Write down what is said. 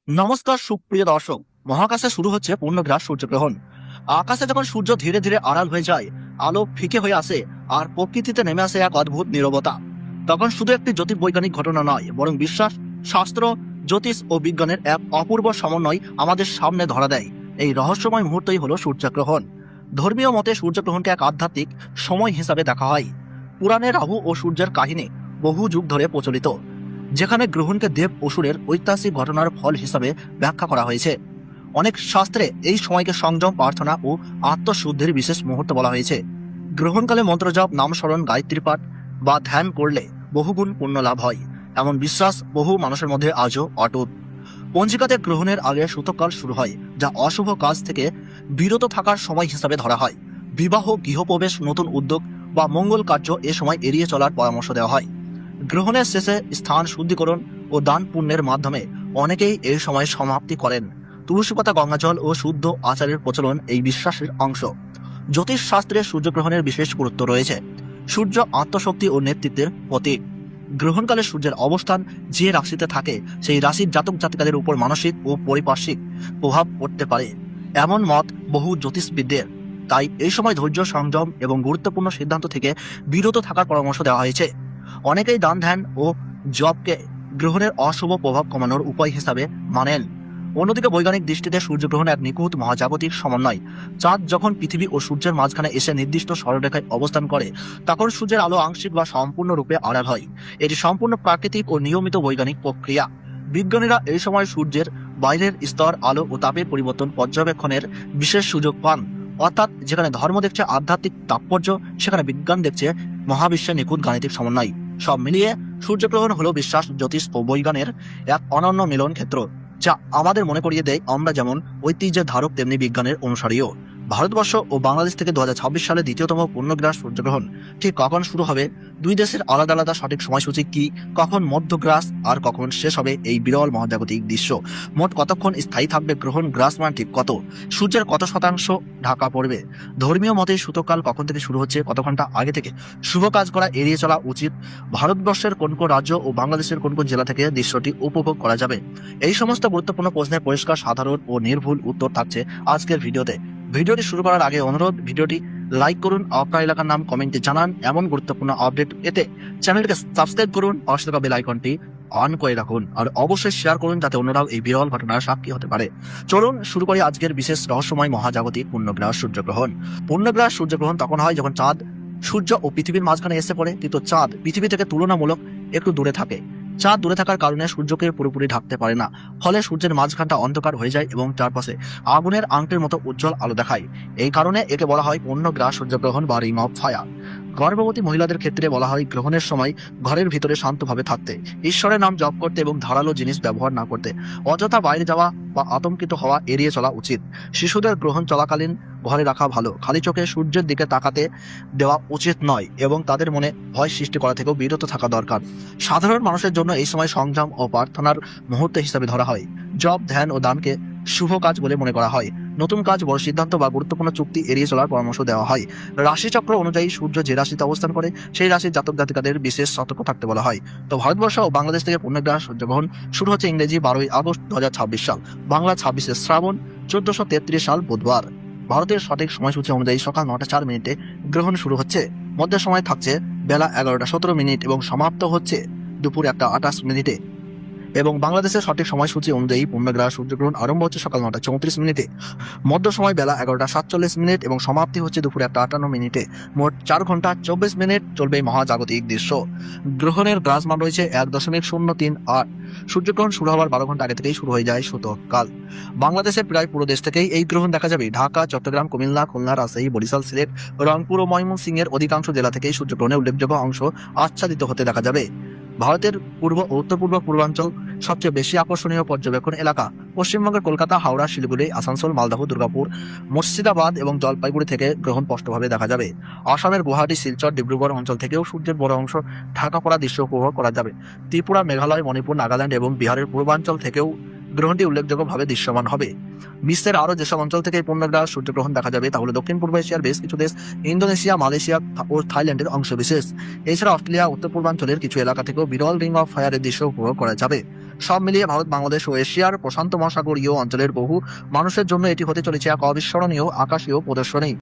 নমস্কার সুপ্রিয় দর্শক। মহাকাশে শুরু হচ্ছে পূর্ণগ্রাস সূর্যগ্রহণ। আকাশে যখন সূর্য ধীরে ধীরে আড়াল হয়ে যায়, আলো ফিকে হয়ে আসে আর প্রকৃতিতে নেমে আসে এক অদ্ভুত নীরবতা, তখন শুধু একটি জ্যোতির্বৈজ্ঞানিক ঘটনা নয়, বরং বিশ্বাস, শাস্ত্র, জ্যোতিষ ও বিজ্ঞানের এক অপূর্ব সমন্বয় আমাদের সামনে ধরা দেয়। এই রহস্যময় মুহূর্তই হলো সূর্যগ্রহণ। ধর্মীয় মতে সূর্যগ্রহণকে এক আধ্যাত্মিক সময় হিসাবে দেখা হয়। পুরাণে রাহু ও সূর্যের কাহিনী বহু যুগ ধরে প্রচলিত, যেখানে গ্রহণকে দেব অসুরের ঐতিহাসিক ঘটনার ফল হিসাবে ব্যাখ্যা করা হয়েছে। অনেক শাস্ত্রে এই সময়কে সংযম, প্রার্থনা ও আত্মশুদ্ধির বিশেষ মুহূর্ত বলা হয়েছে। গ্রহণকালে মন্ত্রজপ, নামস্মরণ, গায়ত্রী পাঠ বা ধ্যান করলে বহুগুণ পুণ্য লাভ হয়, এমন বিশ্বাস বহু মানুষের মধ্যে আজও অটুট। পঞ্জিকাতে গ্রহণের আগে সূতককাল শুরু হয়, যা অশুভ কাজ থেকে বিরত থাকার সময় হিসাবে ধরা হয়। বিবাহ, গৃহপ্রবেশ, নতুন উদ্যোগ বা মঙ্গল কার্য এ সময় এড়িয়ে চলার পরামর্শ দেওয়া হয়। গ্রহণের শেষে স্থান শুদ্ধিকরণ ও দান পুণ্যের মাধ্যমে অনেকেই এই সময় সমাপ্তি করেন। তুলসী পাতা, গঙ্গাজল ও শুদ্ধ আচারের প্রচলন এই বিশ্বাসের অংশ। জ্যোতিষ শাস্ত্রে সূর্যগ্রহণের বিশেষ গুরুত্ব রয়েছে। সূর্য আত্মশক্তি ও নেতৃত্বের প্রতীক। গ্রহণকালে সূর্যের অবস্থান যে রাশিতে থাকে, সেই রাশির জাতক জাতিকাদের উপর মানসিক ও পারিপার্শ্বিক প্রভাব পড়তে পারে, এমন মত বহু জ্যোতিষবিদদের। তাই এই সময় ধৈর্য, সংযম এবং গুরুত্বপূর্ণ সিদ্ধান্ত থেকে বিরত থাকার পরামর্শ দেওয়া হয়েছে। অনেকেই দান, ধ্যান ও জপকে গ্রহণের অশুভ প্রভাব কমানোর উপায় হিসাবে মানেন। অন্যদিকে বৈজ্ঞানিক দৃষ্টিতে সূর্যগ্রহণ এক নিখুঁত মহাজাগতিক সমন্বয়। চাঁদ যখন পৃথিবী ও সূর্যের মাঝখানে এসে নির্দিষ্ট সরলরেখায় অবস্থান করে, তখন সূর্যের আলো আংশিক বা সম্পূর্ণরূপে আড়াল হয়। এটি সম্পূর্ণ প্রাকৃতিক ও নিয়মিত বৈজ্ঞানিক প্রক্রিয়া। বিজ্ঞানীরা এই সময় সূর্যের বাইরের স্তর, আলো ও তাপের পরিবর্তন পর্যবেক্ষণের বিশেষ সুযোগ পান। অর্থাৎ যেখানে ধর্ম দেখছে আধ্যাত্মিক তাৎপর্য, সেখানে বিজ্ঞান দেখছে মহাবিশ্বের নিখুঁত গাণিতিক সমন্বয়। সব মিলিয়ে সূর্যগ্রহণ হলো বিশ্বাস, জ্যোতিষ ও বৈজ্ঞানের এক অনন্য মিলন ক্ষেত্র, যা আমাদের মনে করিয়ে দেয় আমরা যেমন ঐতিহ্যের ধারক, তেমনি বিজ্ঞানের অনুসারীও। ভারতবর্ষ ও বাংলাদেশ থেকে 2026 সালে দ্বিতীয়তম পূর্ণগ্রাস সূর্যগ্রহণ ঠিক কখন শুরু হবে, দুই দেশের আলাদা আলাদা সঠিক সময়সূচি কি, কখন মধ্যগ্রাস আর কখন শেষ হবে এই বিরল মহাজাগতিক দৃশ্য, মোট কতক্ষণ স্থায়ী থাকবে গ্রহণ, গ্রাস মান ঠিক কত, সূর্যের কত শতাংশ ঢাকা পড়বে, ধর্মীয় মতে সূতককাল কখন থেকে শুরু হচ্ছে, কত ঘন্টা আগে থেকে শুভ কাজ করা এড়িয়ে চলা উচিত, ভারতবর্ষের কোন কোন রাজ্য ও বাংলাদেশের কোন কোন জেলা থেকে দৃশ্যটি উপভোগ করা যাবে, এই সমস্ত গুরুত্বপূর্ণ প্রশ্নের পরিষ্কার, সাধারণ ও নির্ভুল উত্তর থাকছে আজকের ভিডিওতে। ভিডিওটি শুরু করার আগে অনুরোধ, ভিডিওটি লাইক করুন, আপনার এলাকার নাম কমেন্টে জানান। এমন গুরুত্বপূর্ণ আপডেট পেতে চ্যানেলটিকে সাবস্ক্রাইব করুন, পাশে থাকা বেল আইকনটি অন করে রাখুন, আর অবশ্যই শেয়ার করুন যাতে অন্যরাও এই বিরল ঘটনার সাক্ষী হতে পারে। চলুন শুরু করি আজকের বিশেষ রহস্যময় মহাজাগতিক পূর্ণগ্রাস সূর্যগ্রহণ। পূর্ণগ্রাস সূর্যগ্রহণ তখন হয় যখন চাঁদ সূর্য ও পৃথিবীর মাঝখানে এসে পড়ে, কিন্তু চাঁদ পৃথিবী থেকে তুলনামূলক একটু দূরে থাকে। চাঁদ দূরে থাকার কারণে সূর্যকে পুরোপুরি ঢাকতে পারে না, ফলে সূর্যের মাঝখানটা অন্ধকার হয়ে যায় এবং চারপাশে আগুনের আংটির মতো উজ্জ্বল আলো দেখায়। এই কারণে একে বলা হয় পূর্ণগ্রাস সূর্যগ্রহণ বা রিং অফ ফায়ার। গর্ভবতী মহিলাদের ক্ষেত্রে বলা হয় গ্রহণের সময় ঘরের ভিতরে শান্তভাবে থাকতে, ঈশ্বরের নাম জপ করতে এবং ধারালো জিনিস ব্যবহার না করতে, অযথা বাইরে যাওয়া বা আতঙ্কিত হওয়া এড়িয়ে চলা উচিত। শিশুদের গ্রহণ চলাকালীন ঘরে রাখা ভালো, খালি চোখে সূর্যের দিকে তাকাতে দেওয়া উচিত নয় এবং তাদের মনে ভয় সৃষ্টি করা থেকেও বিরত থাকা দরকার। সাধারণ মানুষের জন্য এই সময় সংযম ও প্রার্থনার মুহূর্ত হিসাবে ধরা হয়। জপ, ধ্যান ও দানকে শুভ কাজ বলে মনে করা হয়। নতুন কাজ, বড় সিদ্ধান্ত বা গুরুত্বপূর্ণ চুক্তি এড়িয়ে চলার পরামর্শ দেওয়া হয়। রাশিচক্র অনুযায়ী সূর্য যে রাশিতে অবস্থান করে, সেই রাশির জাতক জাতিকাদের বিশেষ সতর্ক থাকতে বলা হয়। তো ভারতবর্ষ ও বাংলাদেশ থেকে পূর্ণগ্রাস সূর্যগ্রহণ শুরু হচ্ছে ইংরেজি 12ই আগস্ট 2026 সাল, বাংলা 26শে শ্রাবণ 1433 সাল বুধবার। ভারতের সঠিক সময়সূচি অনুযায়ী সকাল 9টা 4 মিনিটে গ্রহণ শুরু হচ্ছে। মধ্যে সময় থাকছে বেলা 11টা 17 মিনিট এবং সমাপ্ত হচ্ছে দুপুর 1টা 28 মিনিটে। এবং বাংলাদেশের সঠিক সময়সূচি অনুযায়ী পূর্ণগ্রাস সূর্যগ্রহণ আরম্ভ হচ্ছে সকাল 9টা 34 মিনিটে, মধ্য সময় বেলা 11টা 47 মিনিট এবং সমাপ্তি হচ্ছে দুপুর 1টা 58 মিনিটে। মোট 4 ঘন্টা 24 মিনিট চলবে এই মহাজাগতিক দৃশ্য। গ্রহণের গ্রাস মান রয়েছে 1.038। সূর্যগ্রহণ শুরু হওয়ার 12 ঘন্টা আগে থেকেই শুরু হয়ে যায় সূতককাল। বাংলাদেশের প্রায় পুরো দেশ থেকেই এই গ্রহণ দেখা যাবে। ঢাকা, চট্টগ্রাম, কুমিল্লা, খুলনা, রাজশাহী, বরিশাল, সিলেট, রংপুর ও ময়মনসিংহের অধিকাংশ জেলা থেকেই সূর্যগ্রহণের উল্লেখযোগ্য অংশ আচ্ছাদিত হতে দেখা যাবে। ভারতের পূর্ব ও উত্তর পূর্বাঞ্চল সবচেয়ে বেশি আকর্ষণীয় পর্যবেক্ষণ এলাকা। পশ্চিমবঙ্গের কলকাতা, হাওড়া, শিলিগুড়ি, আসানসোল, মালদহ, দুর্গাপুর, মুর্শিদাবাদ এবং জলপাইগুড়ি থেকে গ্রহণ স্পষ্টভাবে দেখা যাবে। আসামের গুয়াহাটি, শিলচর, ডিব্রুগড় অঞ্চল থেকেও সূর্যের বড় অংশ ঢাকা পড়া দৃশ্য উপভোগ করা যাবে। ত্রিপুরা, মেঘালয়, মণিপুর, নাগাল্যান্ড এবং বিহারের পূর্বাঞ্চল থেকেও গ্রহণটি উল্লেখযোগ্যভাবে দৃশ্যমান হবে। বিশ্বের আরো যেসব অঞ্চল থেকে এই পূর্ণগ্রাস সূর্যগ্রহণ দেখা যাবে তা হলো দক্ষিণ পূর্ব এশিয়ার বেশ কিছু দেশ, ইন্দোনেশিয়া, মালয়েশিয়া ও থাইল্যান্ডের অংশবিশেষ। এছাড়া অস্ট্রেলিয়া, উত্তর পূর্বাঞ্চলের কিছু এলাকা থেকেও বিরল রিং অফ ফায়ারের দৃশ্য উপভোগ করা যাবে। সব মিলিয়ে ভারত, বাংলাদেশ ও এশিয়ার প্রশান্ত মহাসাগরীয় অঞ্চলের বহু মানুষের জন্য এটি হতে চলেছে এক অবিস্মরণীয় আকাশীয় প্রদর্শনী।